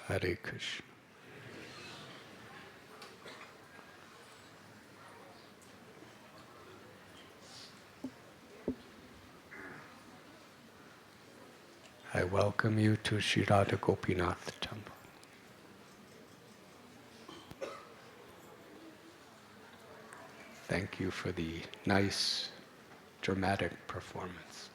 Hare Krishna. I welcome you to Shri Radha Gopinath Temple. Thank you for the nice, dramatic performance.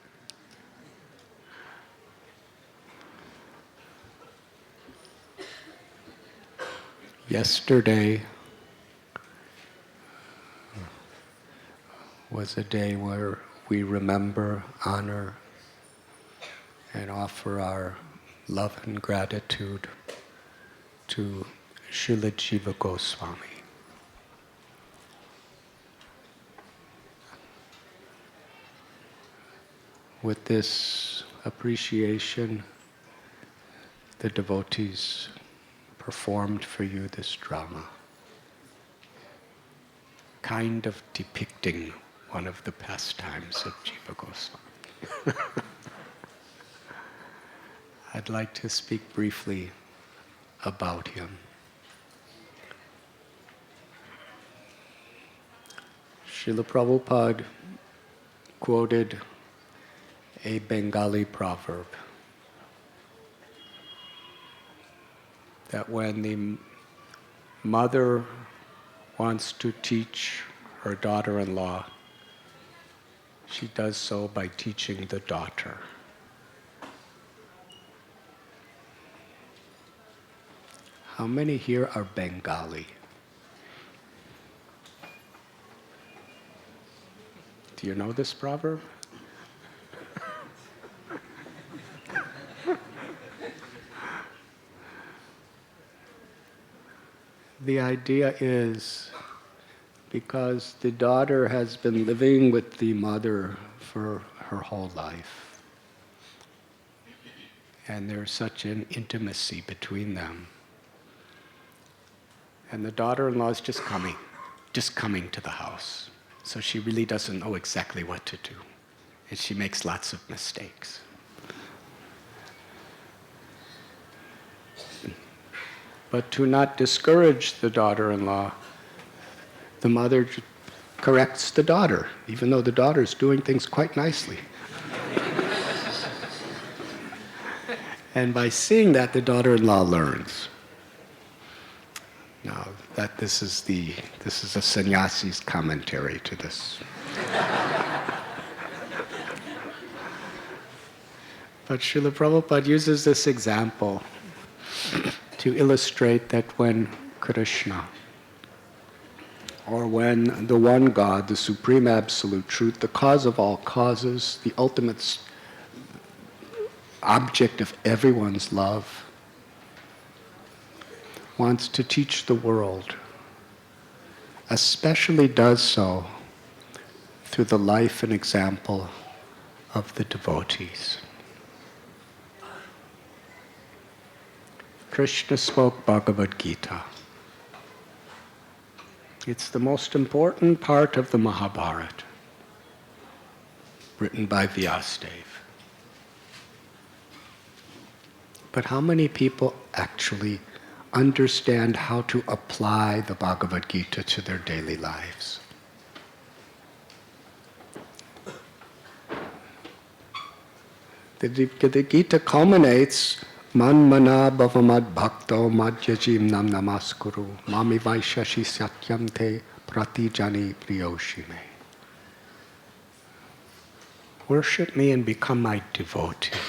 Yesterday was a day where we remember, honor, and offer our love and gratitude to Srila Jiva Gosvami. With this appreciation, the devotees performed for you this drama, kind of depicting one of the pastimes of Jiva Goswami. I'd like to speak briefly about him. Srila Prabhupada quoted a Bengali proverb that when the mother wants to teach her daughter-in-law, she does so by teaching the daughter. How many here are Bengali? Do you know this proverb? The idea is because the daughter has been living with the mother for her whole life, and there's such an intimacy between them. And the daughter-in-law is just coming to the house. So she really doesn't know exactly what to do. And she makes lots of mistakes. But to not discourage the daughter-in-law, the mother corrects the daughter, even though the daughter's doing things quite nicely. And by seeing that, the daughter-in-law learns. Now, that this is a sannyasi's commentary to this. But Srila Prabhupada uses this example to illustrate that when Krishna, or when the one God, the Supreme Absolute Truth, the cause of all causes, the ultimate object of everyone's love, wants to teach the world, especially does so through the life and example of the devotees. Krishna spoke Bhagavat Gita. It's the most important part of the Mahabharata, written by Vyasadeva. But how many people actually understand how to apply the Bhagavad Gita to their daily lives? The Gita culminates, Man mana bhavamad bhakto madhyajim nam namaskuru mami vaishashi satyam te pratijani priyoshime. Worship me and become my devotee.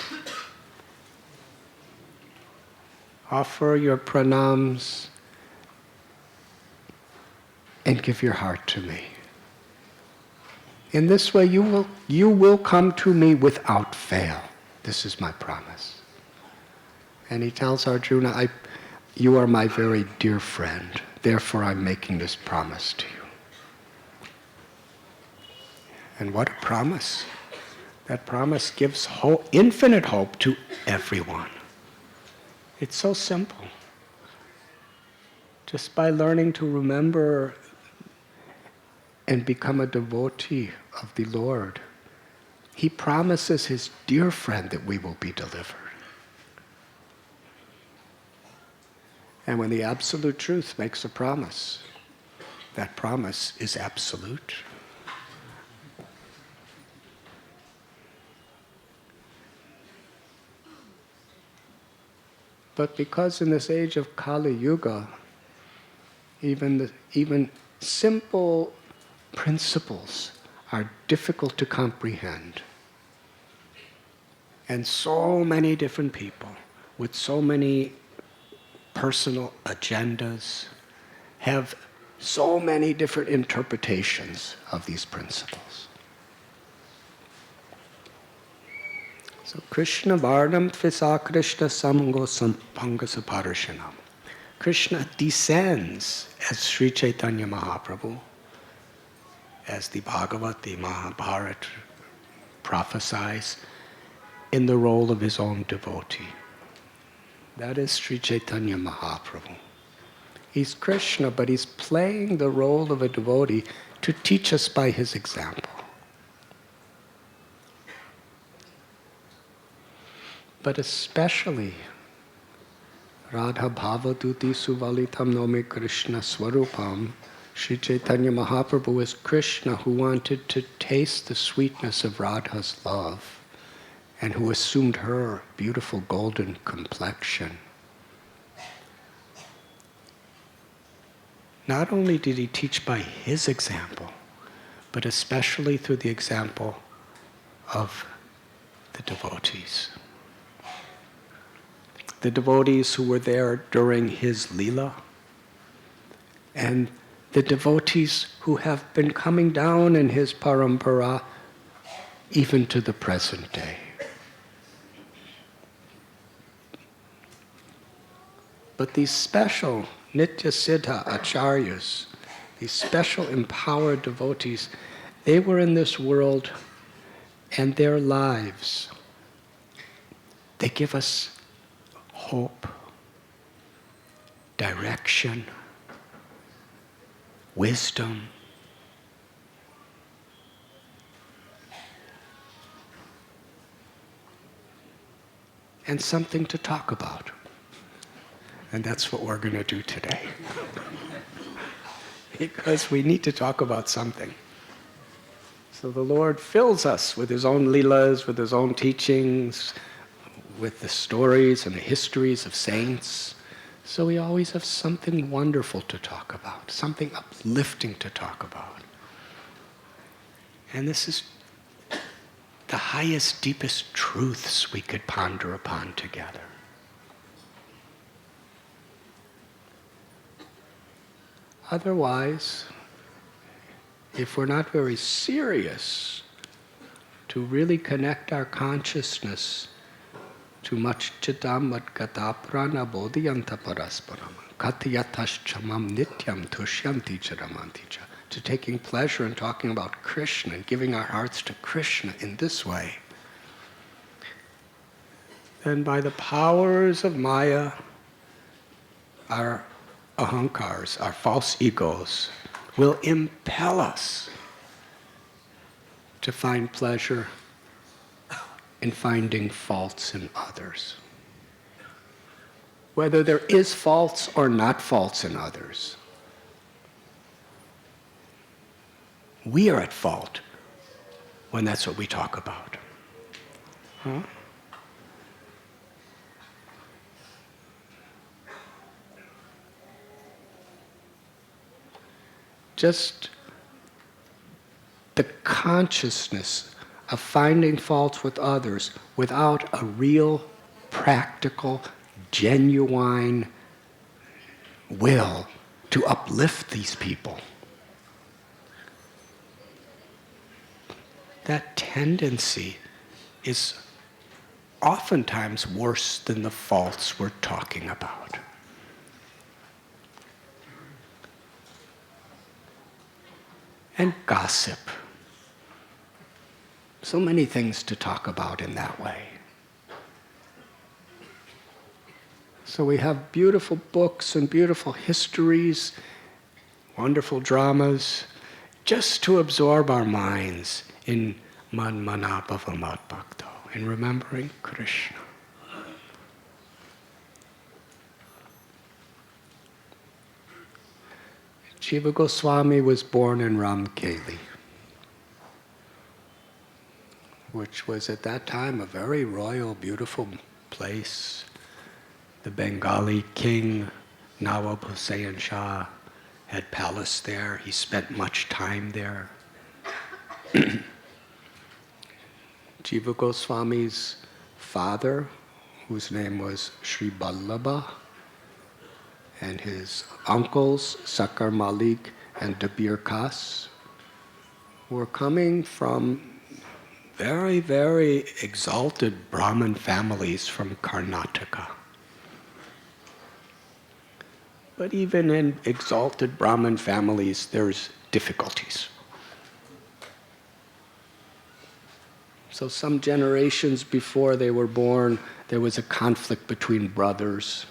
Offer your pranams and give your heart to me. In this way you will come to me without fail. This is my promise. And he tells Arjuna, you are my very dear friend, therefore I'm making this promise to you. And what a promise. That promise gives hope, infinite hope to everyone. It's so simple. Just by learning to remember and become a devotee of the Lord, he promises his dear friend that we will be delivered. And when the absolute truth makes a promise, that promise is absolute. But because in this age of Kali Yuga, even simple principles are difficult to comprehend. And so many different people with so many personal agendas have so many different interpretations of these principles. So Krishna Varnam Tvisa Krishna Samgo Sampanga Saparashanam. Krishna descends as Shri Chaitanya Mahaprabhu, as the Bhagavat, the Mahabharata prophesies, in the role of his own devotee. That is Sri Chaitanya Mahaprabhu. He's Krishna, but he's playing the role of a devotee to teach us by his example. But especially, Radha Bhavaduti Suvalitam Nomi Krishna Swarupam, Sri Chaitanya Mahaprabhu is Krishna who wanted to taste the sweetness of Radha's love and who assumed her beautiful golden complexion. Not only did he teach by his example, but especially through the example of the devotees. The devotees who were there during his Leela, and the devotees who have been coming down in his parampara even to the present day. But these special Nitya Siddha Acharyas, these special empowered devotees, they were in this world, and their lives, they give us hope, direction, wisdom, and something to talk about. And that's what we're going to do today. Because we need to talk about something. So the Lord fills us with his own leelas, with his own teachings, with the stories and the histories of saints. So we always have something wonderful to talk about, something uplifting to talk about. And this is the highest, deepest truths we could ponder upon together. Otherwise, if we're not very serious to really connect our consciousness to Machchitam Madgata Prana Bodhiyanta Parasparam Katyataschamam Nityam Tushyanti Charamanticha, to taking pleasure in talking about Krishna and giving our hearts to Krishna in this way, then by the powers of Maya, our ahankars, our false egos, will impel us to find pleasure in finding faults in others. Whether there is faults or not faults in others, we are at fault when that's what we talk about. Huh? Just the consciousness of finding faults with others without a real, practical, genuine will to uplift these people. That tendency is oftentimes worse than the faults we're talking about. And gossip. So many things to talk about in that way. So we have beautiful books and beautiful histories, wonderful dramas, just to absorb our minds in man manabhava madbhakto, in remembering Krishna. Jiva Gosvami was born in Ramkeli, which was at that time a very royal, beautiful place. The Bengali king, Nawab Hussain Shah, had palace there. He spent much time there. Jiva Goswami's father, whose name was Shri Ballabha, and his uncles, Sakar Malik and Dabir Kas, were coming from very, very exalted Brahmin families from Karnataka. But even in exalted Brahmin families, there's difficulties. So some generations before they were born, there was a conflict between brothers,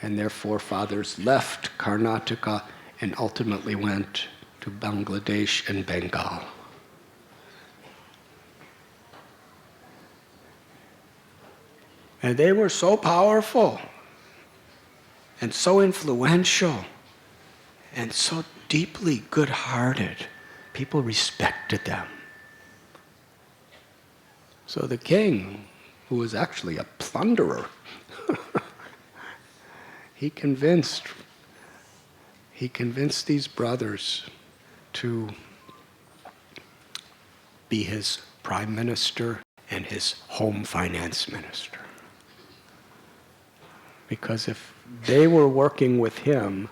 and their forefathers left Karnataka and ultimately went to Bangladesh and Bengal. And they were so powerful and so influential and so deeply good-hearted. People respected them. So the king, who was actually a plunderer, he convinced these brothers to be his prime minister and his home finance minister. Because if they were working with him,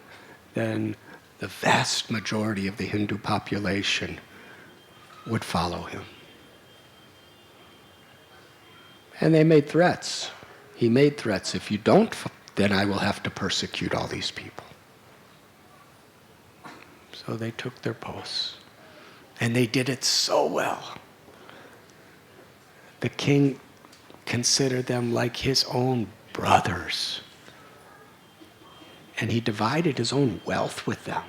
then the vast majority of the Hindu population would follow him. And they made threats. He made threats. If you don't, then I will have to persecute all these people. So they took their posts. And they did it so well. The king considered them like his own brothers. And he divided his own wealth with them.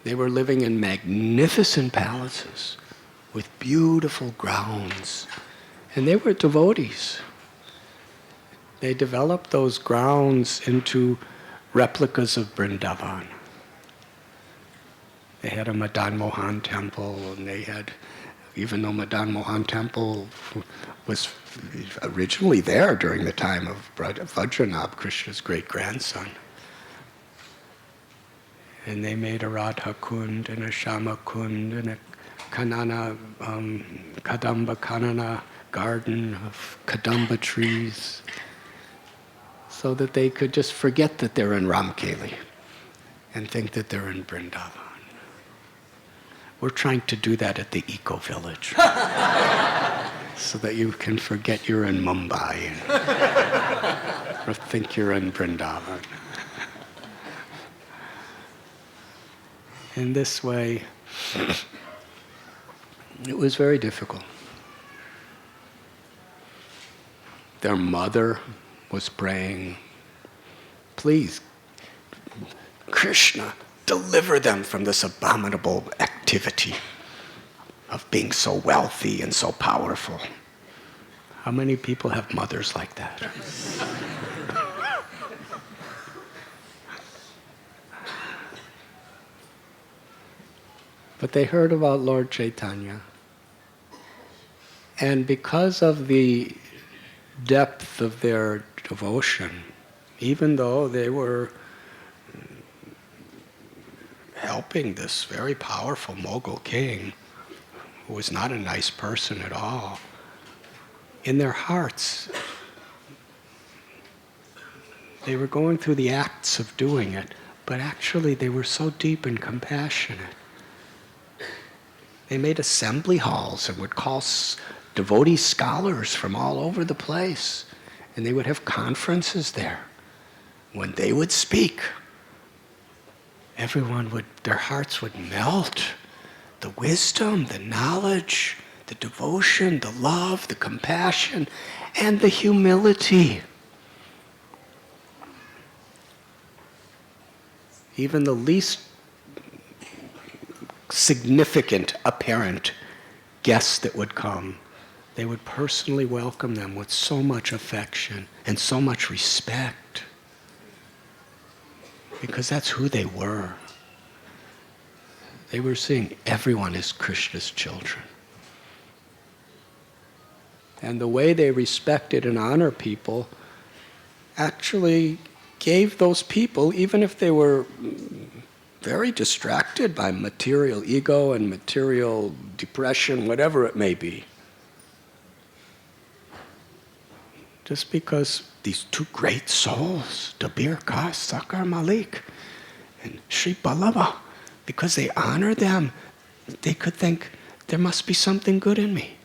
They were living in magnificent palaces with beautiful grounds. And they were devotees. They developed those grounds into replicas of Vrindavan. They had a Madan Mohan temple, and they had, even though Madan Mohan temple was originally there during the time of Vajranabh, Krishna's great-grandson. And they made a Radha Kund and a Shama Kund and a Kadamba Kanana garden of Kadamba trees, so that they could just forget that they're in Ramkeli and think that they're in Vrindavan. We're trying to do that at the eco-village, so that you can forget you're in Mumbai or think you're in Vrindavan. In this way, it was very difficult. Their mother was praying, please, Krishna, deliver them from this abominable activity of being so wealthy and so powerful. How many people have mothers like that? But they heard about Lord Chaitanya. And because of the depth of their devotion, even though they were helping this very powerful Mughal king, who was not a nice person at all, in their hearts, they were going through the acts of doing it, but actually they were so deep and compassionate. They made assembly halls and would call devotee scholars from all over the place, and they would have conferences there. When they would speak, their hearts would melt. The wisdom, the knowledge, the devotion, the love, the compassion, and the humility. Even the least significant apparent guests that would come, they would personally welcome them with so much affection and so much respect. because that's who they were. They were seeing everyone as Krishna's children. And the way they respected and honored people actually gave those people, even if they were very distracted by material ego and material depression, whatever it may be, just because these two great souls, Dabir Ka Sakar Malik and Shri Ballabha, because they honor them, they could think, there must be something good in me.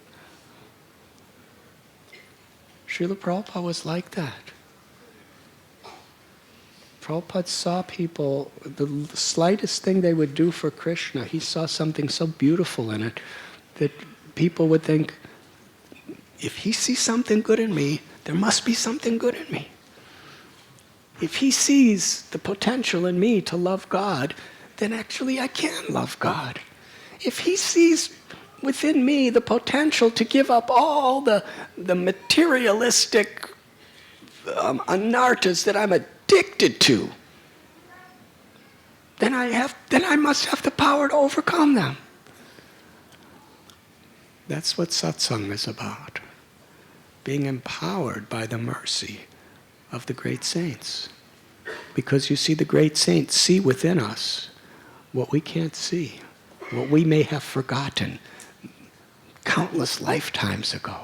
Srila Prabhupada was like that. Prabhupada saw people, the slightest thing they would do for Krishna, he saw something so beautiful in it that people would think, if he sees something good in me, there must be something good in me. If he sees the potential in me to love God, then actually I can love God. If he sees within me the potential to give up all the materialistic anarthas that I'm addicted to, then I must have the power to overcome them. That's what satsang is about. Being empowered by the mercy of the great saints. Because you see, the great saints see within us what we can't see, what we may have forgotten countless lifetimes ago.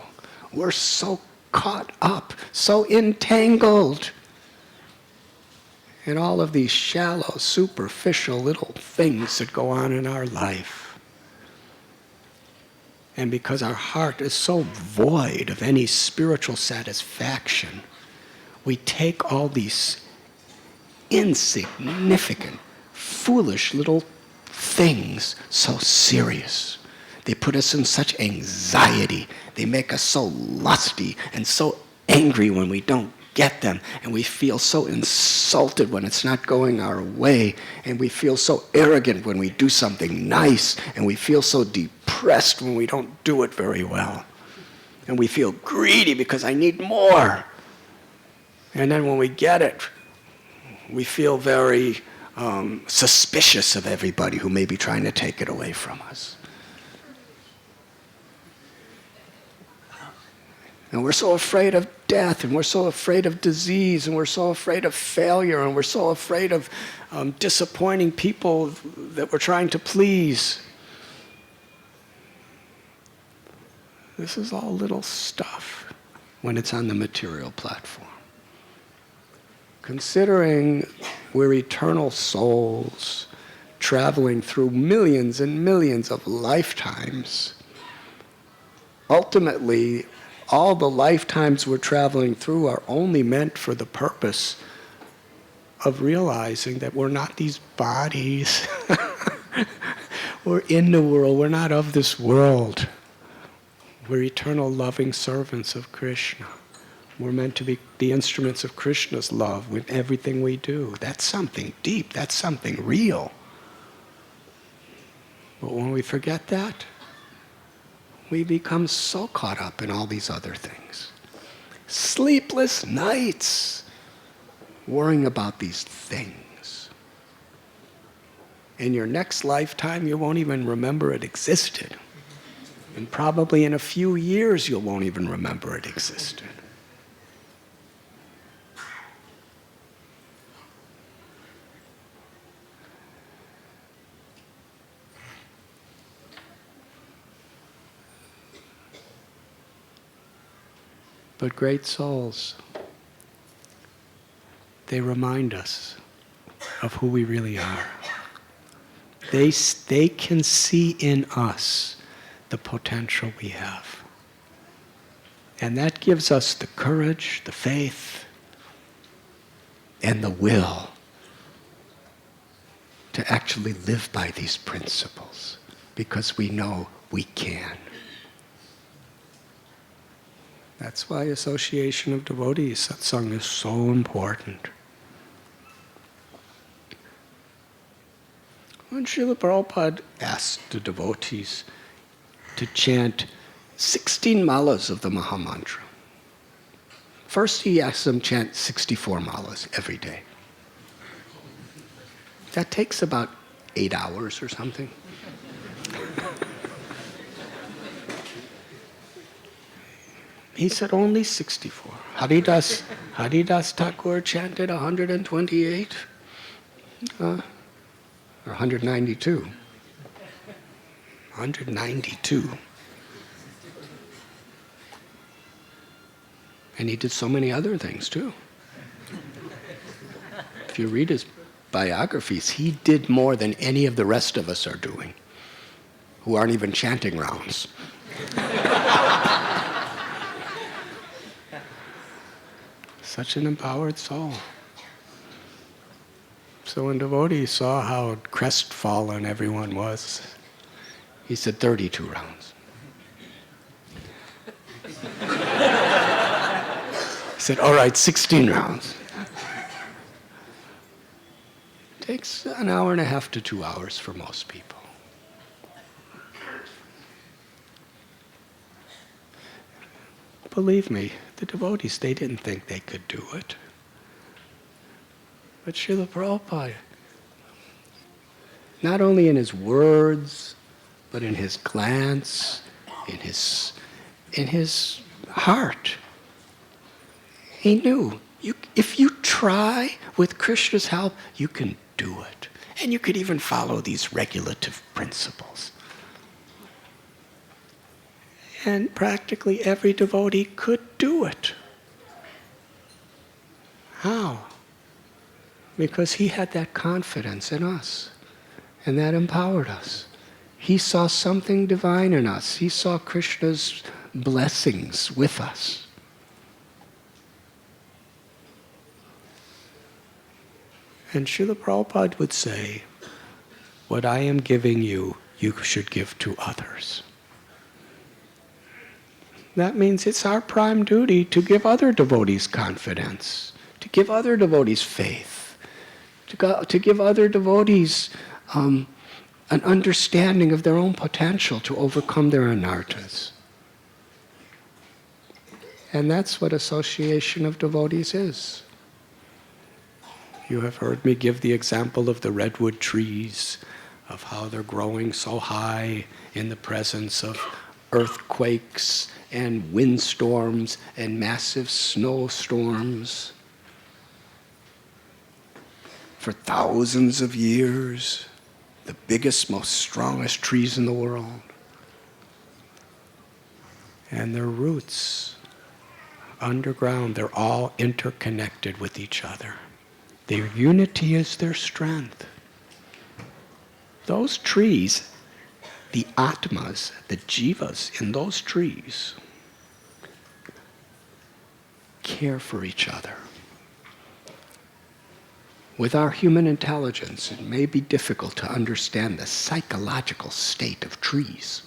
We're so caught up, so entangled in all of these shallow, superficial little things that go on in our life. And because our heart is so void of any spiritual satisfaction, we take all these insignificant, foolish little things so serious. They put us in such anxiety. They make us so lusty and so angry when we don't get them. And we feel so insulted when it's not going our way. And we feel so arrogant when we do something nice. And we feel so depressed when we don't do it very well. And we feel greedy because I need more. And then when we get it, we feel very suspicious of everybody who may be trying to take it away from us. And we're so afraid of death, and we're so afraid of disease, and we're so afraid of failure, and we're so afraid of disappointing people that we're trying to please. This is all little stuff when it's on the material platform. Considering we're eternal souls traveling through millions and millions of lifetimes, ultimately, all the lifetimes we're traveling through are only meant for the purpose of realizing that we're not these bodies. We're in the world. We're not of this world. We're eternal loving servants of Krishna. We're meant to be the instruments of Krishna's love with everything we do. That's something deep. That's something real. But when we forget that, we become so caught up in all these other things. Sleepless nights, worrying about these things. In your next lifetime, you won't even remember it existed. And probably in a few years, you won't even remember it existed. But great souls, they remind us of who we really are. They can see in us the potential we have. And that gives us the courage, the faith, and the will to actually live by these principles, because we know we can. That's why association of devotees, satsang, is so important. When Srila Prabhupada asked the devotees to chant 16 malas of the Mahamantra, first he asked them to chant 64 malas every day. That takes about 8 hours or something. He said only 64. Haridas Thakur chanted 128 or 192. 192. And he did so many other things too. If you read his biographies, he did more than any of the rest of us are doing, who aren't even chanting rounds. Such an empowered soul. So when devotees saw how crestfallen everyone was, he said 32 rounds. He said, all right, 16 rounds. Takes an hour and a half to 2 hours for most people. Believe me, the devotees, they didn't think they could do it. But Srila Prabhupada, not only in his words, but in his glance, in his heart, he knew, if you try with Krishna's help, you can do it. And you could even follow these regulative principles. And practically every devotee could do it. How? Because he had that confidence in us, and that empowered us. He saw something divine in us. He saw Krishna's blessings with us. And Srila Prabhupada would say, what I am giving you, you should give to others. That means it's our prime duty to give other devotees confidence, to give other devotees faith, to give other devotees an understanding of their own potential to overcome their anarthas. And that's what association of devotees is. You have heard me give the example of the redwood trees, of how they're growing so high in the presence of earthquakes and windstorms and massive snowstorms for thousands of years, the biggest, most strongest trees in the world. And their roots underground, they're all interconnected with each other. Their unity is their strength. Those trees, the atmas, the jivas in those trees, care for each other. With our human intelligence, it may be difficult to understand the psychological state of trees.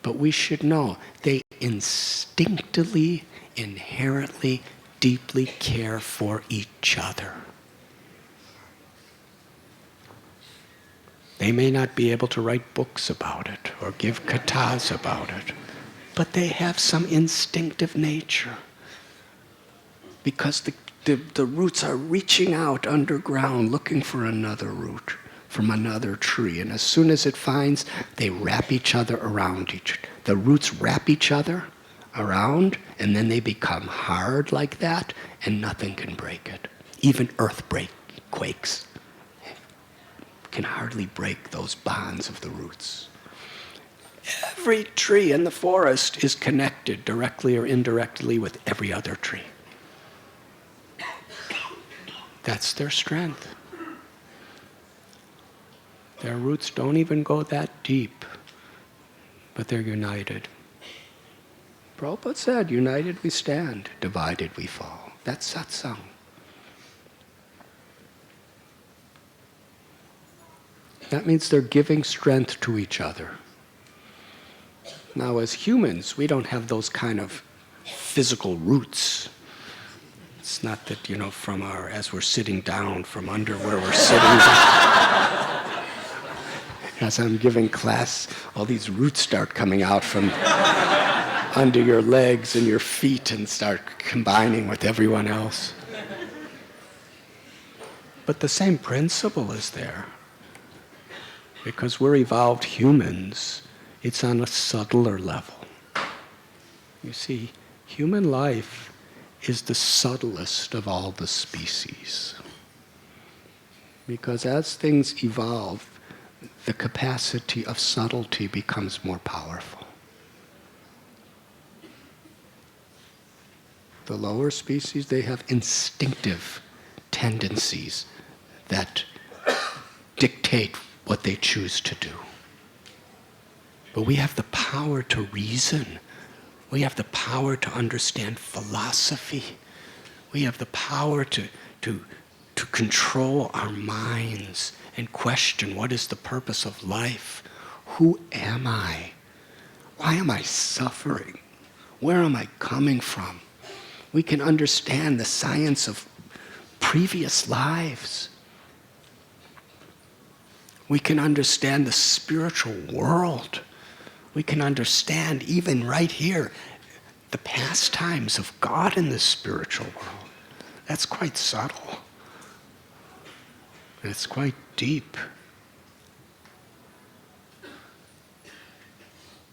But we should know they instinctively, inherently, deeply care for each other. They may not be able to write books about it or give kathas about it, but they have some instinctive nature because the roots are reaching out underground looking for another root from another tree, and as soon as it finds, they wrap each other around each. The roots wrap each other around, and then they become hard like that, and nothing can break it. Even earthquakes can hardly break those bonds of the roots. Every tree in the forest is connected directly or indirectly with every other tree. That's their strength. Their roots don't even go that deep, but they're united. Prabhupada said, united we stand, divided we fall. That's satsang. That means they're giving strength to each other. Now, as humans, we don't have those kind of physical roots. It's not that, from as we're sitting down from under where we're sitting. As I'm giving class, all these roots start coming out from under your legs and your feet and start combining with everyone else. But the same principle is there. Because we're evolved humans, it's on a subtler level. You see, human life is the subtlest of all the species. Because as things evolve, the capacity of subtlety becomes more powerful. The lower species, they have instinctive tendencies that dictate what they choose to do. But we have the power to reason. We have the power to understand philosophy. We have the power to control our minds and question, what is the purpose of life? Who am I? Why am I suffering? Where am I coming from? We can understand the science of previous lives. We can understand the spiritual world. We can understand, even right here, the pastimes of God in the spiritual world. That's quite subtle. And it's quite deep.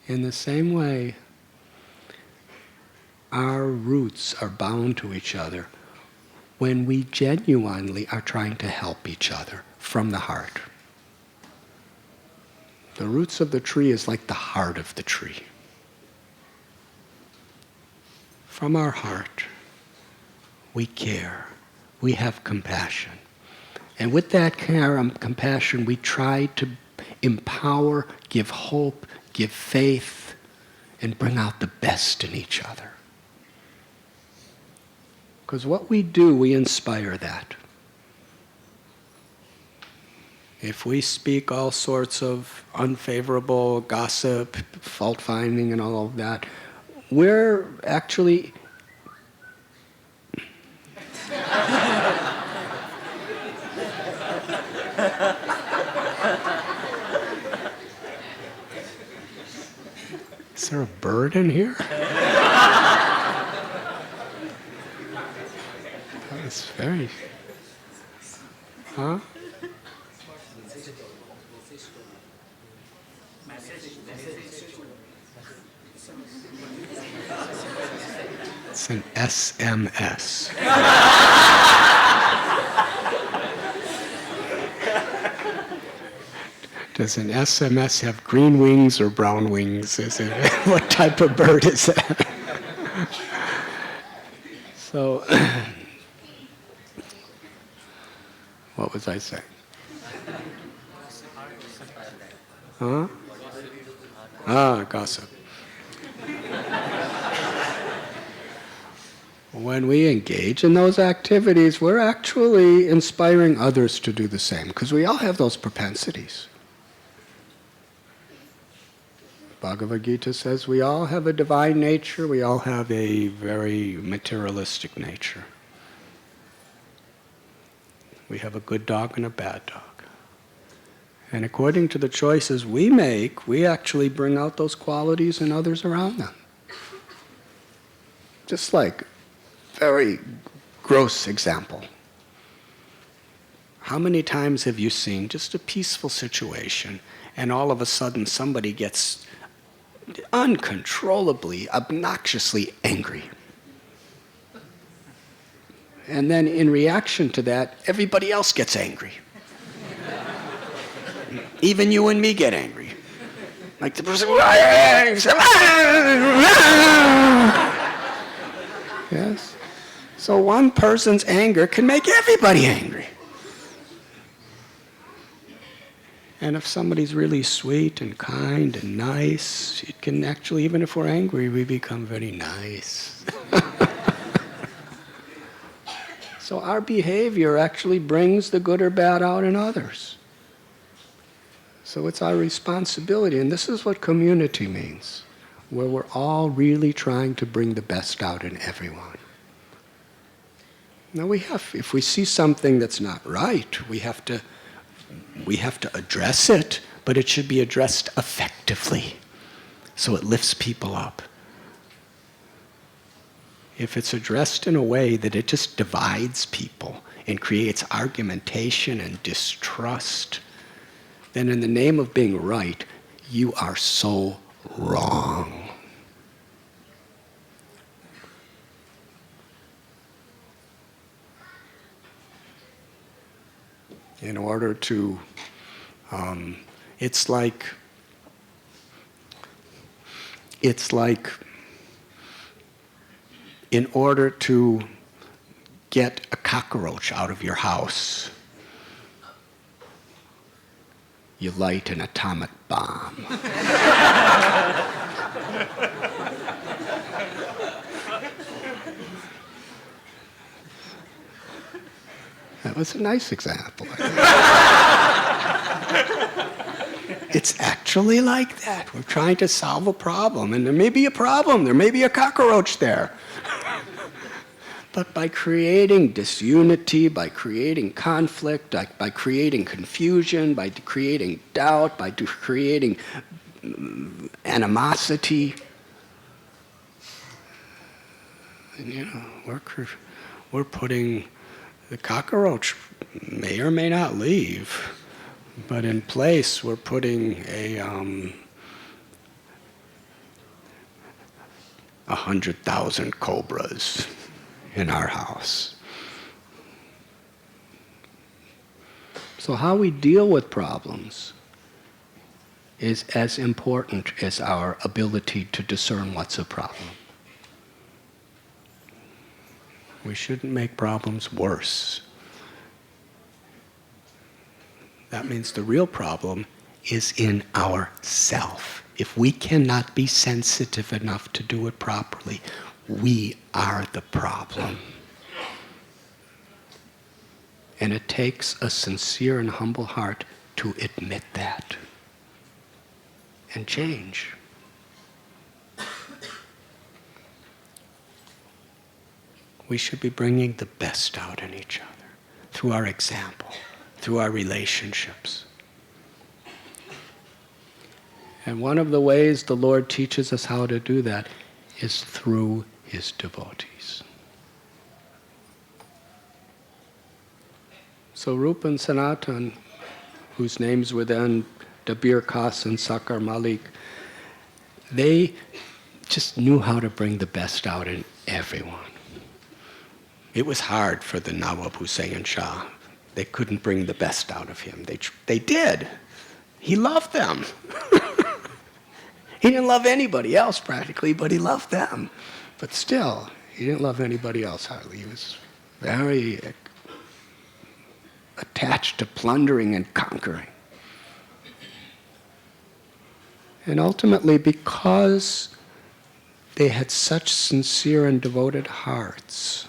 In the same way, our roots are bound to each other when we genuinely are trying to help each other from the heart. The roots of the tree is like the heart of the tree. From our heart, we care, we have compassion. And with that care and compassion, we try to empower, give hope, give faith, and bring out the best in each other. Because what we do, we inspire that. If we speak all sorts of unfavorable gossip, fault-finding, and all of that, we're actually... Is there a bird in here? That's very... Huh? It's an SMS. Does an SMS have green wings or brown wings? What type of bird is that? So, what was I saying? Huh? Gossip. When we engage in those activities, we're actually inspiring others to do the same, because we all have those propensities. Bhagavat Gita says we all have a divine nature, we all have a very materialistic nature. We have a good dog and a bad dog. And according to the choices we make, we actually bring out those qualities in others around them. Just like, very gross example. How many times have you seen just a peaceful situation and all of a sudden somebody gets uncontrollably, obnoxiously angry? And then in reaction to that, everybody else gets angry. Even you and me get angry. Like the person, yes. So one person's anger can make everybody angry. And if somebody's really sweet and kind and nice, it can actually, even if we're angry, we become very nice. So our behavior actually brings the good or bad out in others. So it's our responsibility, and this is what community means, where we're all really trying to bring the best out in everyone. Now if we see something that's not right, we have to address it, but it should be addressed effectively, so it lifts people up. if it's addressed in a way that it just divides people and creates argumentation and distrust, then in the name of being right, you are so wrong. In order to, it's like in order to get a cockroach out of your house, you light an atomic bomb. That was a nice example. It's actually like that. We're trying to solve a problem, and there may be a problem, there may be a cockroach there. But by creating disunity, by creating conflict, by creating confusion, by creating doubt, by creating animosity, we're putting, the cockroach may or may not leave, but in place we're putting 100,000 cobras in our house. So how we deal with problems is as important as our ability to discern what's a problem. We shouldn't make problems worse. That means the real problem is in ourself. If we cannot be sensitive enough to do it properly, we are the problem. And it takes a sincere and humble heart to admit that and change. We should be bringing the best out in each other through our example, through our relationships. And one of the ways the Lord teaches us how to do that is through His devotees. So Rupa and Sanatan, whose names were then Dabir Khas and Sakar Malik, they just knew how to bring the best out in everyone. It was hard for the Nawab Hussain Shah. They couldn't bring the best out of him. They did. He loved them. He didn't love anybody else practically, but he loved them. But still, he didn't love anybody else hardly. He was very attached to plundering and conquering. And ultimately, because they had such sincere and devoted hearts,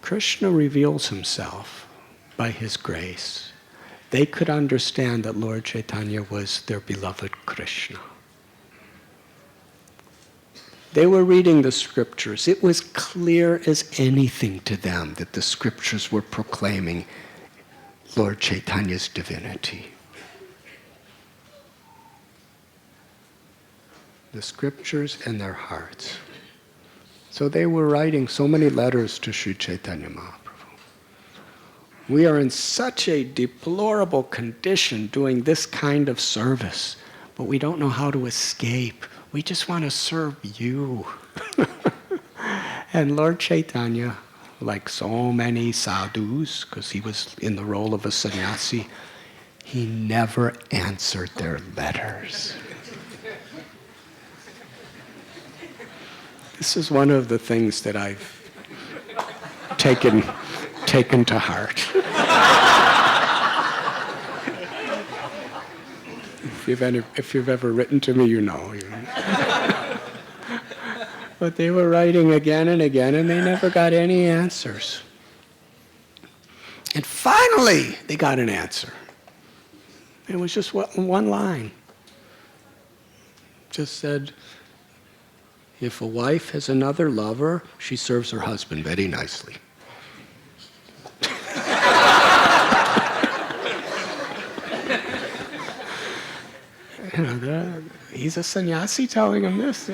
Krishna reveals himself by his grace. They could understand that Lord Chaitanya was their beloved Krishna. They were reading the scriptures. It was clear as anything to them that the scriptures were proclaiming Lord Chaitanya's divinity. The scriptures and their hearts. So they were writing so many letters to Sri Chaitanya Mahaprabhu. We are in such a deplorable condition doing this kind of service, but we don't know how to escape. We just want to serve you. And Lord Chaitanya, like so many sadhus, because he was in the role of a sannyasi, he never answered their letters. This is one of the things that I've taken to heart. If you've ever written to me, you know. But they were writing again and again, and they never got any answers. And finally, they got an answer. It was just one line. Just said, if a wife has another lover, she serves her husband very nicely. He's a sannyasi telling him this.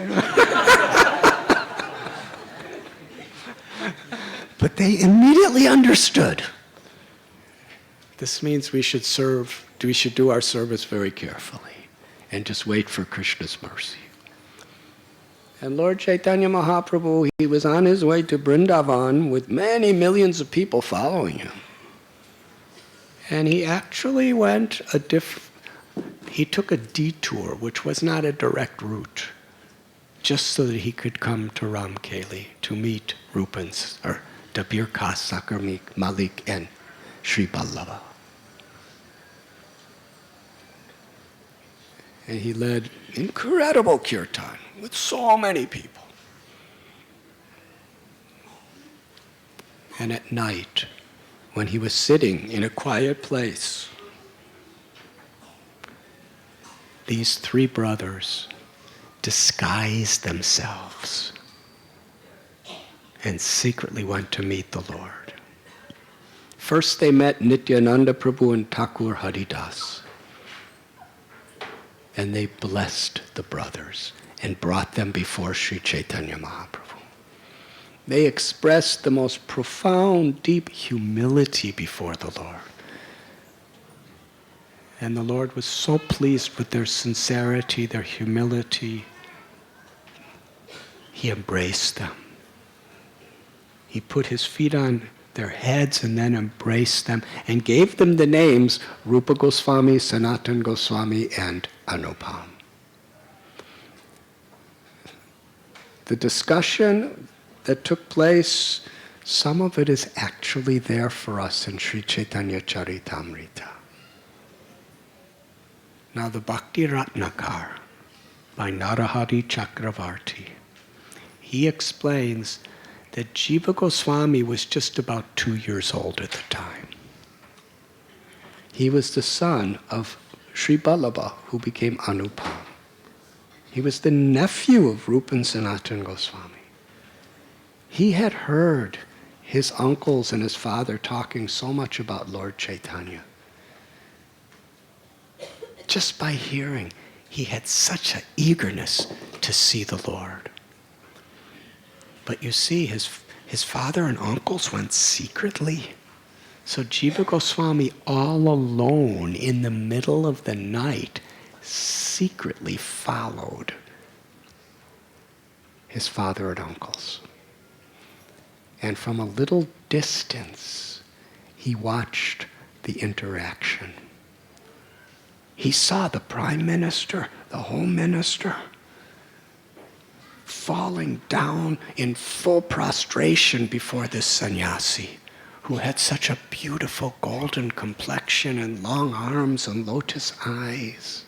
But they immediately understood. This means we should do our service very carefully and just wait for Krishna's mercy. And Lord Chaitanya Mahaprabhu, he was on his way to Vrindavan with many millions of people following him. And he actually he took a detour, which was not a direct route, just so that he could come to Ramkeli to meet Rupans, or Dabir Kas, Sakar Malik, and Sri Ballava. And he led incredible kirtan with so many people. And at night, when he was sitting in a quiet place, these three brothers disguised themselves and secretly went to meet the Lord. First they met Nityananda Prabhu and Thakur Haridas. And they blessed the brothers and brought them before Sri Chaitanya Mahaprabhu. They expressed the most profound, deep humility before the Lord. And the Lord was so pleased with their sincerity, their humility. He embraced them. He put his feet on their heads and then embraced them and gave them the names Rupa Goswami, Sanatan Goswami, and Anupam. The discussion that took place, some of it is actually there for us in Sri Chaitanya Charitamrita. Now the Bhakti Ratnakar by Narahari Chakravarti, he explains that Jiva Gosvami was just about 2 years old at the time. He was the son of Sri Ballabha, who became Anupam. He was the nephew of Rupa and Sanatan Goswami. He had heard his uncles and his father talking so much about Lord Chaitanya. Just by hearing, he had such an eagerness to see the Lord. But you see, his father and uncles went secretly. So Jiva Goswami, all alone in the middle of the night, secretly followed his father and uncles. And from a little distance, he watched the interaction. He saw the Prime Minister, the Home Minister, falling down in full prostration before this sannyasi who had such a beautiful golden complexion and long arms and lotus eyes.